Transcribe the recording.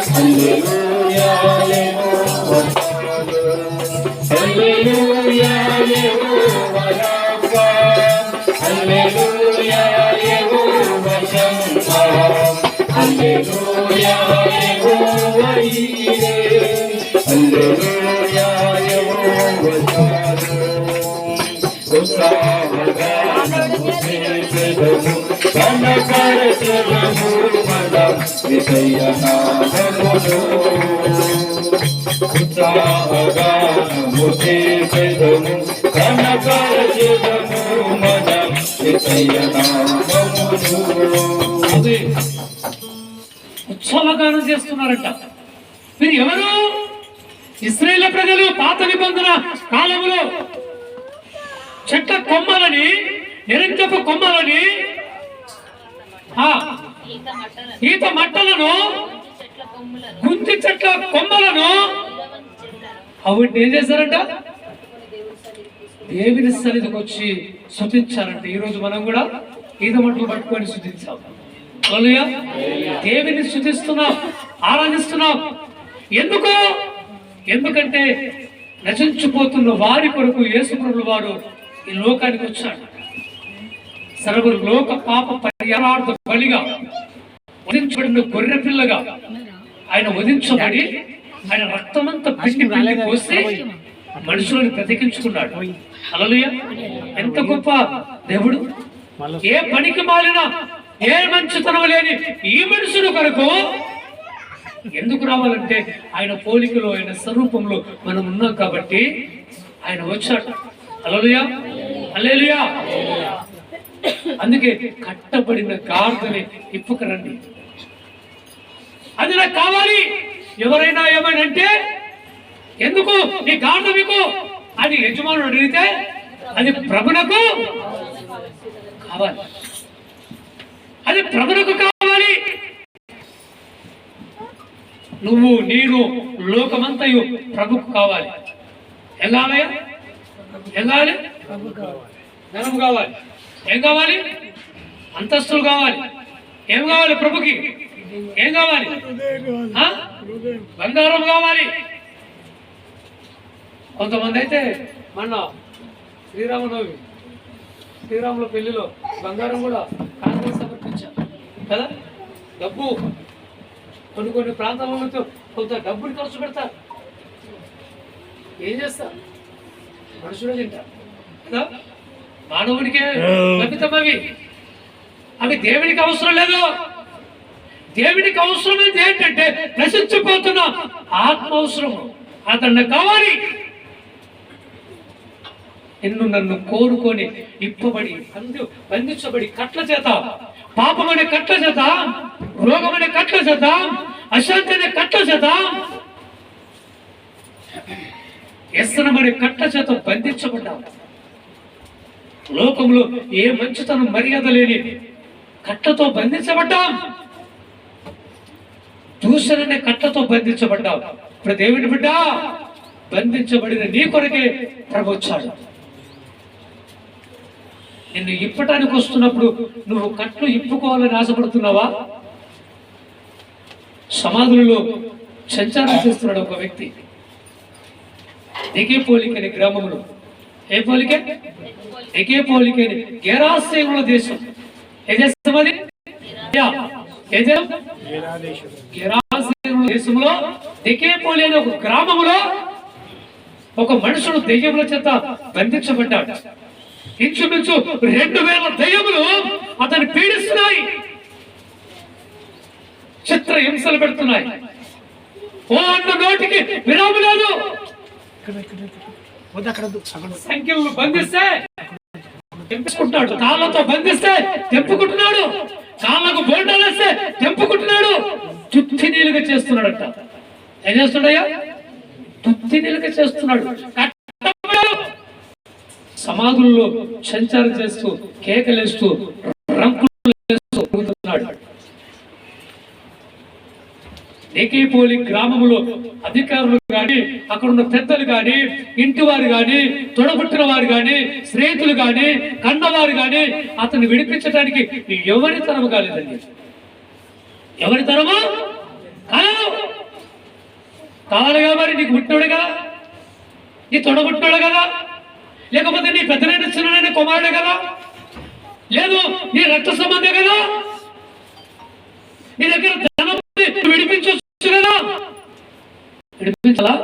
హల్లెలూయా యెహోవా హల్లెలూయా యెహోవా Rapha హల్లెలూయా యెహోవా షమ్మా హల్లెలూయా యెహోవా ఈరే హల్లెలూయా యెహోవా ఉత్సాహగానము చేసెదము కనపరచెదము మన యేసయ్య నామమును ఉత్సాహగానము చేసెదము కనపరచెదము మన యేసయ్య నామమును. ఉత్సవగానం చేస్తున్నారంట. మీరు ఎవరు? ఇశ్రాయేలు ప్రజలు పాత నిబంధన కాలంలో చెట్ల కొమ్మలని, నిరంజపు కొమ్మలని, ఈత మట్టలను, గుంతి చెట్ల కొమ్మలను అవిటిని ఏం చేశారంట? దేవుని సన్నిధికి వచ్చి స్తుతించారంట. ఈరోజు మనం కూడా ఈత మట్టలు పట్టుకొని స్తుతించాం. హల్లెలూయా. దేవుని స్తుతిస్తున్నాం, ఆరాధిస్తున్నాం. ఎందుకు? ఎందుకంటే నశించిపోతున్న వారి కొరకు యేసుప్రభువు వారు ఈ లోకానికి వచ్చాడు. సర్వ లోక పాప పరిహారార్థ బలిగా వధించబడిన గొర్రె పిల్లగా ఆయన వధించబడి ఆయన రక్తమంతా పిండి పిండి పోసి మనుషులను బ్రతికించుకున్నాడు. హల్లెలూయా. ఎంత గొప్ప దేవుడు! ఏ పనికి మాలిన, ఏ మంచితనం లేని ఈ మనుషుల కొరకు ఎందుకు రావాలంటే ఆయన పోలికలో, ఆయన స్వరూపంలో మనం ఉన్నాం కాబట్టి ఆయన వచ్చాడు. హల్లెలూయా, హల్లెలూయా. అందుకే కట్టబడిన గాడిదని ఇప్పుకరండి, అది నాకు కావాలి. ఎవరైనా ఏమైనా అంటే ఎందుకు నీ గాడిద మీకు అని యజమానుడు అడిగితే అది ప్రభునకు కావాలి, అది ప్రభునకు కావాలి. నువ్వు నేను లోకమంతయు ప్రభుకు కావాలి. ఏం కావాలయ్యా? ఏం కావాలి? ధనం కావాలి. ఏం కావాలి? అంతస్తులు కావాలి. ఏం కావాలి ప్రభుకి? ఏం కావాలి? బంగారం కావాలి. కొంతమంది అయితే మొన్న శ్రీరామనవమి, శ్రీరాముల పెళ్లిలో బంగారం కూడా కాంగ్రెస్ సమర్పించారు కదా. డబ్బు కొన్ని కొన్ని ప్రాంతాలలో కొంత డబ్బులు ఖర్చు పెడతారు. ఏం చేస్తారు? మనుషులు తింటారు కదా. మానవుడికే లభితం అవి. అవి దేవునికి అవసరం లేదు. దేవునికి అవసరమైంది ఏంటంటే నశించిపోతున్న ఆత్మ అవసరము. అతన్ని కావాలి. నిన్ను నన్ను కోరుకొని ఇప్పబడి బంధించబడి కట్ల చేత, పాపమనే కట్ల చేత, రోగమనే కట్ల చేత, అశాంతి అనే కట్ల చేత, వ్యసనమనే కట్ల చేత బంధించబడ్డావు. లోకంలో ఏ మంచితనం మర్యాద లేని కట్లతో బంధించబడ్డాం. దూషణనే కట్లతో బంధించబడ్డావు. ఇప్పుడు దేవుని బిడ్డ, బంధించబడిన నీ కొరకే ప్రభు వచ్చాడు. నిన్ను ఇప్పటానికి వస్తున్నప్పుడు నువ్వు కట్లు ఇప్పుకోవాలని ఆశపడుతున్నావా? సమాధులలో సంచారం చేస్తున్నాడు ఒక వ్యక్తి. ఎగేపోలికని గ్రామంలో. ఏ పోలిక? ఎగేపోలికని గెరాసేనుల దేశం. ఏ దేశం అది? గెరాసేనుల దేశంలో ఎగేపోలి అనే ఒక గ్రామంలో ఒక మనుషుడు దెయ్యముల చేత బంధించబడ్డాడు. ఇంచుమించు 2000 దెయ్యములు అతన్ని పీడిస్తున్నాయి, చిత్ర హింసలు పెడుతున్నాయి. ఓ అన్న నోటికి విరాము లేదు. సంఖ్యలు బంధిస్తే తెంపుకుంటున్నాడు, కాళ్ళతో బంధిస్తే తెంపుకుంటున్నాడు, కాళ్ళకు బోల్డాలు వేస్తే తెంపుకుంటున్నాడు. తుత్తి నీలుగా చేస్తున్నాడట. ఏం చేస్తున్నాడయ్యా? తుత్తి నీలుగా చేస్తున్నాడు. సమాధుల్లో సంచారం చేస్తూ, కేకలేస్తూ, రంకులు వేస్తూ తిరుగుతున్నాడు. ఏకేపోలి గ్రామంలో అధికారులు కానీ, అక్కడున్న పెద్దలు కానీ, ఇంటి వారు కానీ, తొడబుట్టిన వారు కానీ, స్నేహితులు కానీ, కన్నవారు కానీ అతన్ని విడిపించడానికి ఎవరి తరము కాలేదండి. ఎవరి తరము కాదు. కావాలిగా మరి నీకు పుట్టినోడు కదా, నీ తొడబుట్టినోడు కదా, లేకపోతే నీ పెద్దనైన చిన్ననైన కుమారుడే కదా, లేదు నీ రక్త సంబంధం కదా, నీ దగ్గర ధనం విడిపించవచ్చు కదా, విడిపించాలా?